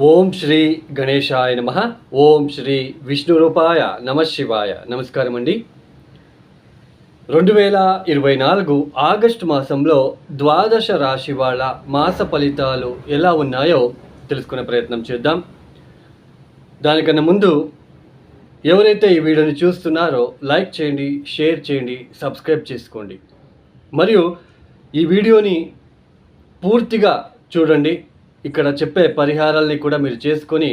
ఓం శ్రీ గణేశాయ నమః. ఓం శ్రీ విష్ణురూపాయ నమఃశివాయ. నమస్కారం అండి. 2024 ఆగస్టు మాసంలో ద్వాదశ రాశి వాళ్ళ మాస ఫలితాలు ఎలా ఉన్నాయో తెలుసుకునే ప్రయత్నం చేద్దాం. దానికన్నా ముందు ఎవరైతే ఈ వీడియోని చూస్తున్నారో లైక్ చేయండి, షేర్ చేయండి, సబ్స్క్రైబ్ చేసుకోండి. మరియు ఈ వీడియోని పూర్తిగా చూడండి. ఇక్కడ చెప్పే పరిహారాలని కూడా మీరు చేసుకొని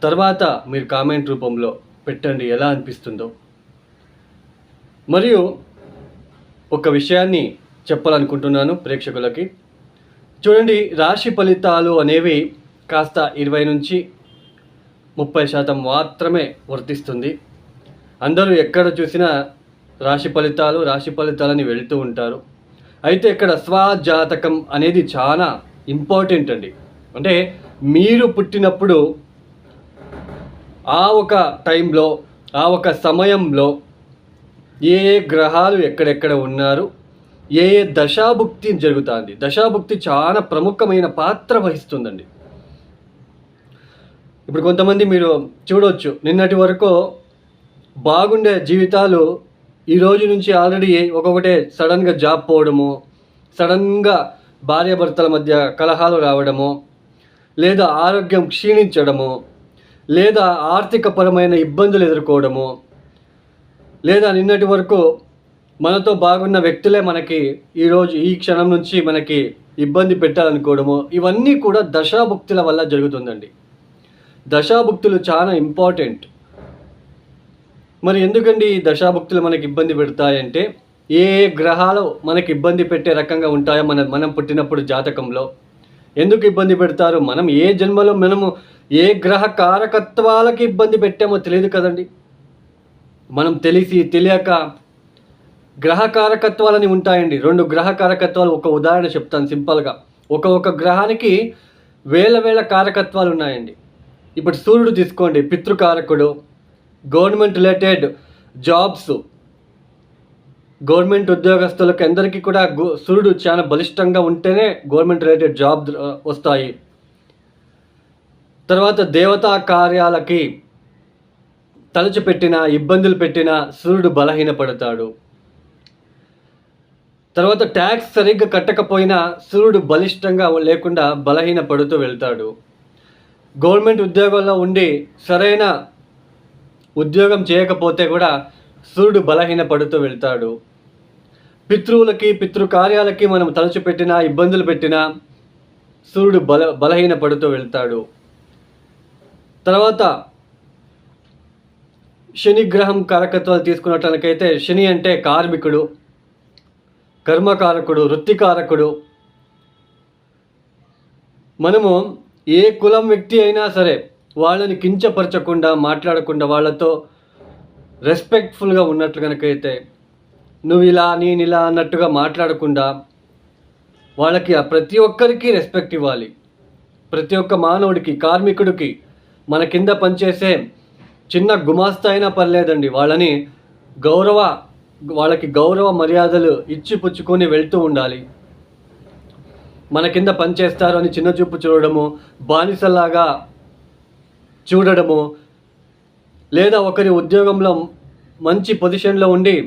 తర్వాత మీరు కామెంట్ రూపంలో పెట్టండి ఎలా అనిపిస్తుందో. మరియు ఒక విషయాన్ని చెప్పాలనుకుంటున్నాను ప్రేక్షకులకి. చూడండి, రాశి ఫలితాలు అనేవి కాస్త 20 నుంచి 30% మాత్రమే వర్తిస్తుంది. అందరూ ఎక్కడ చూసినా రాశి ఫలితాలని వెళుతూ ఉంటారు. అయితే ఇక్కడ స్వజాతకం అనేది చాలా ఇంపార్టెంట్ అండి. అంటే మీరు పుట్టినప్పుడు ఆ ఒక టైంలో, ఆ ఒక సమయంలో ఏ ఏ గ్రహాలు ఎక్కడెక్కడ ఉన్నారు, ఏ ఏ దశాభుక్తి జరుగుతుంది. దశాభుక్తి చాలా ప్రముఖమైన పాత్ర వహిస్తుందండి. ఇప్పుడు కొంతమంది మీరు చూడవచ్చు, నిన్నటి వరకు బాగుండే జీవితాలు ఈ రోజు నుంచి ఆల్రెడీ ఒక్కొక్కటే సడన్గా జాబ్ పోవడము, సడన్గా భార్యాభర్తల మధ్య కలహాలు రావడము, లేదా ఆరోగ్యం క్షీణించడము, లేదా ఆర్థికపరమైన ఇబ్బందులు ఎదుర్కోవడము, లేదా నిన్నటి వరకు మనతో బాగున్న వ్యక్తులే మనకి ఈరోజు ఈ క్షణం నుంచి మనకి ఇబ్బంది పెట్టాలనుకోవడము, ఇవన్నీ కూడా దశాభుక్తుల వల్ల జరుగుతుందండి. దశాభుక్తులు చాలా ఇంపార్టెంట్. మరి ఎందుకండి ఈ దశాభుక్తులు మనకి ఇబ్బంది పెడతాయంటే, ఏ గ్రహాలు మనకి ఇబ్బంది పెట్టే రకంగా ఉంటాయో మనం పుట్టినప్పుడు జాతకంలో ఎందుకు ఇబ్బంది పెడతారు, మనం ఏ జన్మలో మనము ఏ గ్రహ కారకత్వాలకి ఇబ్బంది పెట్టామో తెలియదు కదండి. మనం తెలియక గ్రహ కారకత్వాలని ఉంటాయండి. 2 గ్రహ కారకత్వాలు, ఒక ఉదాహరణ చెప్తాను సింపుల్గా. ఒక గ్రహానికి వేల కారకత్వాలు ఉన్నాయండి. ఇప్పుడు సూర్యుడు తీసుకోండి, పితృకారకుడు. గవర్నమెంట్ రిలేటెడ్ జాబ్స్, గవర్నమెంట్ ఉద్యోగస్తులకు అందరికీ కూడా సూర్యుడు చాలా బలిష్టంగా ఉంటేనే గవర్నమెంట్ రిలేటెడ్ జాబ్ వస్తాయి. తర్వాత దేవతా కార్యాలకి తలచిపెట్టిన, ఇబ్బందులు పెట్టిన సూర్యుడు బలహీనపడతాడు. తర్వాత ట్యాక్స్ సరిగ్గా కట్టకపోయినా సూర్యుడు బలిష్టంగా లేకుండా బలహీనపడుతూ వెళ్తాడు. గవర్నమెంట్ ఉద్యోగంలో ఉండి సరైన ఉద్యోగం చేయకపోతే కూడా సూర్యుడు బలహీనపడుతూ వెళ్తాడు. పితృవులకి, పితృకార్యాలకి మనం తలచిపెట్టినా, ఇబ్బందులు పెట్టినా సూర్యుడు బలహీనపడుతూ వెళ్తాడు. తర్వాత శని గ్రహం కారకత్వాలు తీసుకున్నట్లయితే, శని అంటే కార్మికుడు, కర్మకారకుడు, వృత్తికారకుడు. మనము ఏ కులం వ్యక్తి అయినా సరే వాళ్ళని కించపరచకుండా, మాట్లాడకుండా, వాళ్ళతో రెస్పెక్ట్ఫుల్గా ఉన్నట్లు కనుకైతే, నువ్వు ఇలా నేను ఇలా అన్నట్టుగా మాట్లాడకుండా వాళ్ళకి ప్రతి ఒక్కరికి రెస్పెక్ట్ ఇవ్వాలి. ప్రతి ఒక్క మానవుడికి, కార్మికుడికి, మన కింద పనిచేసే చిన్న గుమాస్తా అయినా పర్లేదండి, వాళ్ళకి గౌరవ మర్యాదలు ఇచ్చి పుచ్చుకొని వెళ్తూ ఉండాలి. మన కింద పనిచేస్తారు అని చిన్న చూపు చూడడము, బానిసలాగా చూడడము, లేదా ఒకరి ఉద్యోగంలో మంచి పొజిషన్లో ఉండి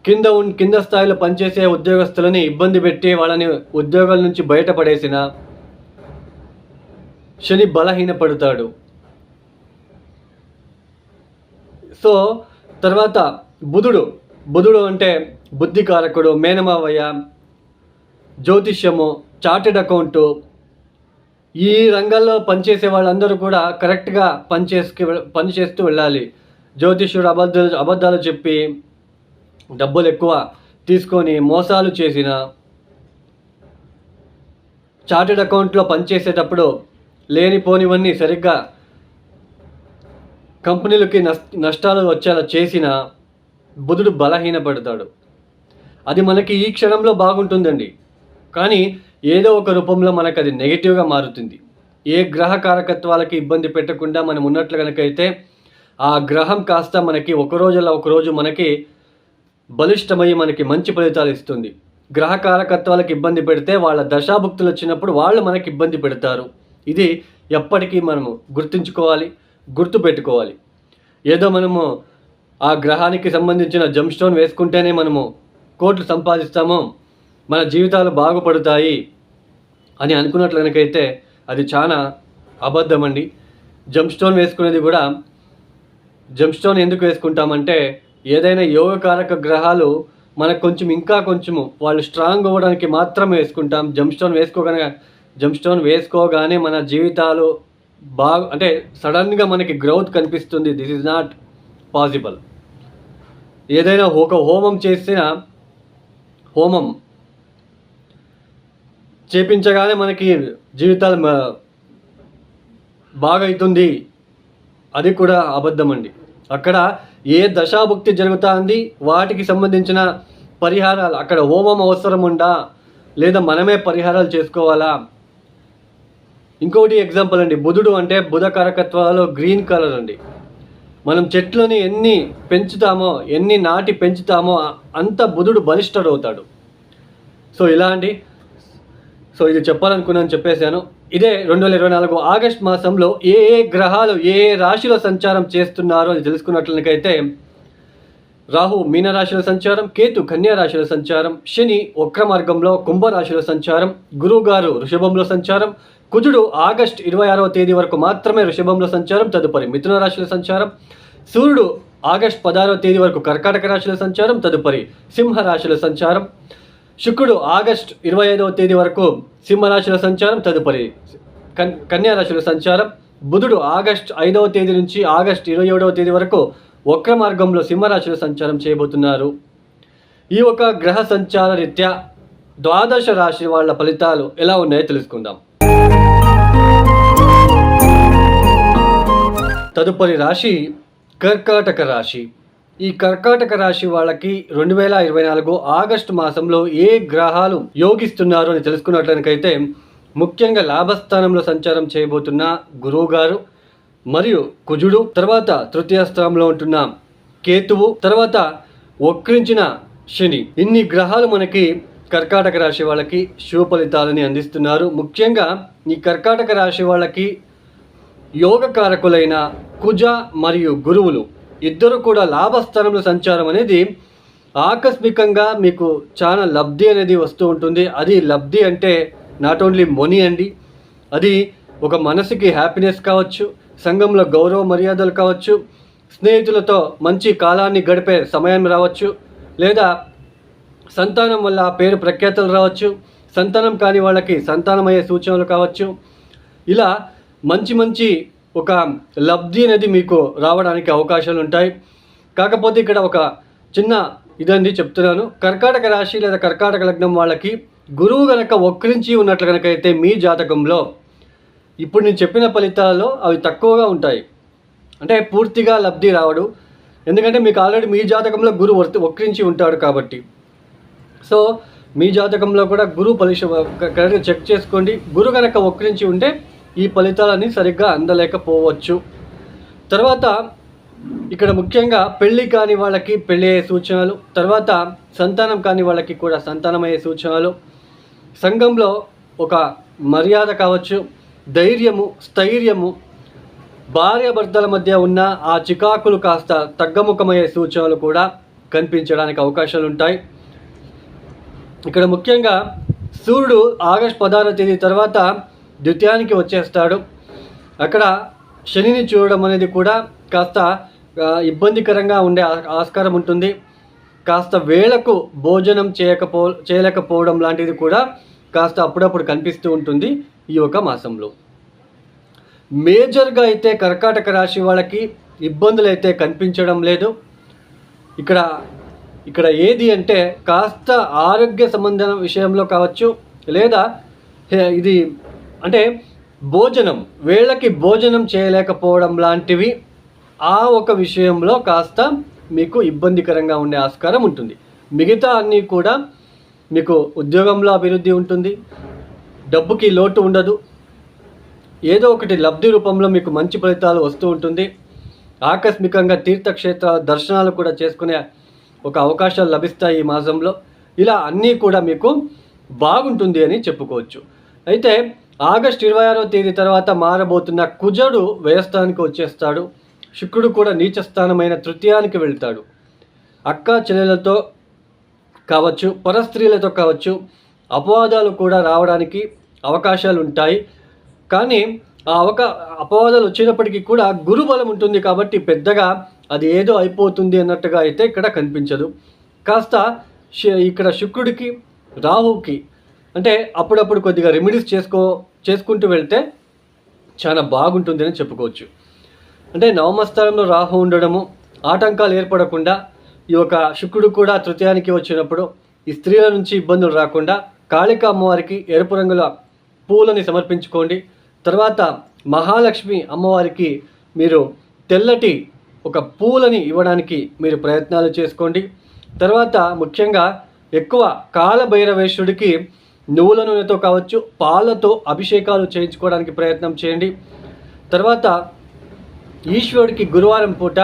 కింద స్థాయిలో పనిచేసే ఉద్యోగస్తులని ఇబ్బంది పెట్టి వాళ్ళని ఉద్యోగాల నుంచి బయటపడేసిన శని బలహీనపడతాడు. సో తర్వాత బుధుడు అంటే బుద్ధికారకుడు, మేనమావయ్య, జ్యోతిష్యము, చార్టెడ్ అకౌంటు. ఈ రంగాల్లో పనిచేసే వాళ్ళందరూ కూడా కరెక్ట్గా పనిచేస్తూ వెళ్ళాలి. జ్యోతిష్యుడు అబద్ధాలు చెప్పి డబ్బులు ఎక్కువ తీసుకొని మోసాలు చేసిన, చార్టెడ్ అకౌంట్లో పనిచేసేటప్పుడు లేనిపోనివన్నీ సరిగ్గా కంపెనీలకి నష్టాలు వచ్చేలా చేసిన బుధుడు బలహీనపడతాడు. అది మనకి ఈ క్షణంలో బాగుంటుందండి, కానీ ఏదో ఒక రూపంలో మనకు అది నెగిటివ్గా మారుతుంది. ఏ గ్రహ కారకత్వాలకి ఇబ్బంది పెట్టకుండా మనం ఉన్నట్లు కనుకైతే ఆ గ్రహం కాస్త మనకి ఒకరోజు మనకి బలిష్టమై మనకి మంచి ఫలితాలు ఇస్తుంది. గ్రహ కారకత్వాలకు ఇబ్బంది పెడితే వాళ్ళ దశాభుక్తులు వచ్చినప్పుడు వాళ్ళు మనకి ఇబ్బంది పెడతారు. ఇది ఎప్పటికీ మనము గుర్తుంచుకోవాలి, గుర్తుపెట్టుకోవాలి. ఏదో మనము ఆ గ్రహానికి సంబంధించిన జమ్ స్టోన్ వేసుకుంటేనే మనము కోట్లు సంపాదిస్తామో, మన జీవితాలు బాగుపడతాయి అని అనుకున్నట్లు కనుకైతే అది చాలా అబద్ధం అండి. జమ్ స్టోన్ వేసుకునేది కూడా, జమ్ స్టోన్ ఎందుకు వేసుకుంటామంటే ఏదైనా యోగకారక గ్రహాలు మనకు ఇంకా కొంచెము వాళ్ళు స్ట్రాంగ్ అవ్వడానికి మాత్రమే వేసుకుంటాం. జమ్ స్టోన్ వేసుకోగానే మన జీవితాలు అంటే సడన్గా మనకి గ్రోత్ కనిపిస్తుంది. This is not possible. ఏదైనా ఒక హోమం చేపించగానే మనకి జీవితాలు బాగవుతుంది, అది కూడా అబద్ధం అండి. అక్కడ ఏ దశాభుక్తి జరుగుతుంది, వాటికి సంబంధించిన పరిహారాలు, అక్కడ హోమం అవసరం ఉందా లేదా మనమే పరిహారాలు చేసుకోవాలా? ఇంకోటి ఎగ్జాంపుల్ అండి, బుధుడు అంటే బుధ కారకత్వాలలో గ్రీన్ కలర్ అండి. మనం చెట్లని ఎన్ని నాటి పెంచుతామో అంత బుధుడు బలిష్ఠుడవుతాడు. సో ఇలా అండి. సో ఇది చెప్పాలనుకున్నాను, చెప్పేశాను. ఇదే 2024 ఆగస్ట్ మాసంలో ఏ గ్రహాలు ఏ రాశిలో సంచారం చేస్తున్నారో అని తెలుసుకున్నట్లయితే రాహు మీనరాశిలో సంచారం, కేతు కన్యా రాశిలో సంచారం, శని వక్ర మార్గంలో కుంభరాశిలో సంచారం, గురువు గారు వృషభంలో సంచారం, కుజుడు ఆగస్ట్ 26వ తేదీ వరకు మాత్రమే వృషభంలో సంచారం, తదుపరి మిథున రాశిలో సంచారం, సూర్యుడు ఆగస్ట్ 16వ తేదీ వరకు కర్కాటక రాశిలో సంచారం, తదుపరి సింహ రాశిలో సంచారం, శుక్రుడు ఆగస్ట్ 25వ తేదీ వరకు సింహరాశిలో సంచారం, తదుపరి కన్యా రాశిలో సంచారం, బుధుడు ఆగస్ట్ 5వ తేదీ నుంచి ఆగస్ట్ 27వ తేదీ వరకు వక్ర మార్గంలో సింహరాశిలో సంచారం చేయబోతున్నారు. ఈ ఒక గ్రహ సంచార రీత్యా ద్వాదశ రాశి వాళ్ళ ఫలితాలు ఎలా ఉన్నాయో తెలుసుకుందాం. తదుపరి రాశి కర్కాటక రాశి. ఈ కర్కాటక రాశి వాళ్ళకి 2024 ఆగస్టు మాసంలో ఏ గ్రహాలు యోగిస్తున్నారు అని తెలుసుకున్నట్లయితే ముఖ్యంగా లాభస్థానంలో సంచారం చేయబోతున్న గురువు గారు మరియు కుజుడు, తర్వాత తృతీయ స్థానంలో ఉంటున్న కేతువు, తర్వాత వక్రించిన శని. ఇన్ని గ్రహాలు మనకి కర్కాటక రాశి వాళ్ళకి శుభ ఫలితాలని అందిస్తున్నారు. ముఖ్యంగా ఈ కర్కాటక రాశి వాళ్ళకి యోగకారకులైన కుజ మరియు గురువులు ఇద్దరు కూడా లాభస్థానంలో సంచారం అనేది ఆకస్మికంగా మీకు చాలా లబ్ధి అనేది వస్తూ ఉంటుంది. అది లబ్ధి అంటే నాట్ ఓన్లీ మనీ అండి, అది ఒక మనసుకి హ్యాపీనెస్ కావచ్చు, సంఘంలో గౌరవ మర్యాదలు కావచ్చు, స్నేహితులతో మంచి కాలాన్ని గడిపే సమయం రావచ్చు, లేదా సంతానం వల్ల పేరు ప్రఖ్యాతలు రావచ్చు, సంతానం కాని వాళ్ళకి సంతానమయ్యే సూచనలు కావచ్చు. ఇలా మంచి ఒక లబ్ధి అనేది మీకు రావడానికి అవకాశాలు ఉంటాయి. కాకపోతే ఇక్కడ ఒక చిన్న ఇదండి చెప్తున్నాను. కర్కాటక రాశి లేదా కర్కాటక లగ్నం వాళ్ళకి గురువు కనుక వక్రించి ఉన్నట్లు కనుక అయితే మీ జాతకంలో ఇప్పుడు నేను చెప్పిన ఫలితాలలో అవి తక్కువగా ఉంటాయి. అంటే పూర్తిగా లబ్ధి రావడు, ఎందుకంటే మీకు ఆల్రెడీ మీ జాతకంలో గురువు వక్రించి ఉంటాడు కాబట్టి. సో మీ జాతకంలో కూడా గురువు కరెక్ట్గా చెక్ చేసుకోండి. గురువు కనుక వక్రించి ఉంటే ఈ ఫలితాలని సరిగ్గా అందలేకపోవచ్చు. తర్వాత ఇక్కడ ముఖ్యంగా పెళ్ళి కాని వాళ్ళకి పెళ్ళి అయ్యే సూచనలు, తర్వాత సంతానం కాని వాళ్ళకి కూడా సంతానం అయ్యే సూచనలు, సంఘంలో ఒక మర్యాద కావచ్చు, ధైర్యము, స్థైర్యము, భార్యాభర్తల మధ్య ఉన్న ఆ చికాకులు కాస్త తగ్గముఖమయ్యే సూచనలు కూడా కనిపించడానికి అవకాశాలు ఉంటాయి. ఇక్కడ ముఖ్యంగా సూర్యుడు ఆగస్ట్ 16వ తేదీ తర్వాత ద్వితీయానికి వచ్చేస్తాడు. అక్కడ శనిని చూడడం అనేది కూడా కాస్త ఇబ్బందికరంగా ఉండే ఆస్కారం ఉంటుంది. కాస్త వేళకు భోజనం చేయలేకపోవడం లాంటిది కూడా కాస్త అప్పుడప్పుడు కనిపిస్తూ ఉంటుంది ఈ ఒక మాసంలో. మేజర్గా అయితే కర్కాటక రాశి వాళ్ళకి ఇబ్బందులు అయితే కనిపించడం లేదు. ఇక్కడ ఏది అంటే కాస్త ఆరోగ్య సంబంధ విషయంలో కావచ్చు, లేదా ఇది అంటే వేళకి భోజనం చేయలేకపోవడం లాంటివి, ఆ ఒక విషయంలో కాస్త మీకు ఇబ్బందికరంగా ఉండే ఆస్కారం ఉంటుంది. మిగతా అన్నీ కూడా మీకు ఉద్యోగంలో అభివృద్ధి ఉంటుంది, డబ్బుకి లోటు ఉండదు, ఏదో ఒకటి లబ్ధి రూపంలో మీకు మంచి ఫలితాలు వస్తూ ఉంటుంది. ఆకస్మికంగా తీర్థక్షేత్ర దర్శనాలు కూడా చేసుకునే ఒక అవకాశాలు లభిస్తాయి ఈ మాసంలో. ఇలా అన్నీ కూడా మీకు బాగుంటుంది అని చెప్పుకోవచ్చు. అయితే ఆగస్టు 26వ తేదీ తర్వాత మారబోతున్న కుజుడు వ్యయస్థానానికి వచ్చేస్తాడు. శుక్రుడు కూడా నీచస్థానమైన తృతీయానికి వెళ్తాడు. అక్క చెల్లెలతో కావచ్చు, పరస్త్రీలతో కావచ్చు అపవాదాలు కూడా రావడానికి అవకాశాలు ఉంటాయి. కానీ ఆ అపవాదాలు వచ్చినప్పటికీ కూడా గురుబలం ఉంటుంది కాబట్టి పెద్దగా అది ఏదో అయిపోతుంది అన్నట్టుగా అయితే ఇక్కడ కనిపించదు. కాస్త ఇక్కడ శుక్రుడికి రాహుకి అంటే అప్పుడప్పుడు కొద్దిగా రెమెడీస్ చేసుకుంటూ వెళ్తే చాలా బాగుంటుంది అని చెప్పుకోవచ్చు. అంటే నవమ స్థానంలో రాహు ఉండడము, ఆటంకాలు ఏర్పడకుండా ఈ యొక్క శుక్రుడు కూడా తృతీయానికి వచ్చినప్పుడు ఈ స్త్రీల నుంచి ఇబ్బందులు రాకుండా కాళిక అమ్మవారికి ఎరుపు రంగుల పూలని సమర్పించుకోండి. తర్వాత మహాలక్ష్మి అమ్మవారికి మీరు తెల్లటి ఒక పూలని ఇవ్వడానికి మీరు ప్రయత్నాలు చేసుకోండి. తర్వాత ముఖ్యంగా ఎక్కువ కాలభైరవేశ్వరుడికి నువ్వుల నూనెతో కావచ్చు, పాలతో అభిషేకాలు చేయించుకోవడానికి ప్రయత్నం చేయండి. తర్వాత ఈశ్వరుడికి గురువారం పూట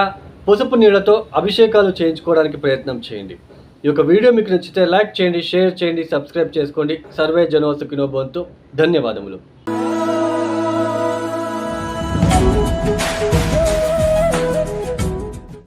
పసుపు నీళ్లతో అభిషేకాలు చేయించుకోవడానికి ప్రయత్నం చేయండి. ఈ యొక్క వీడియో మీకు నచ్చితే లైక్ చేయండి, షేర్ చేయండి, సబ్స్క్రైబ్ చేసుకోండి. సర్వే జనో సుఖినో భవంతు. ధన్యవాదములు.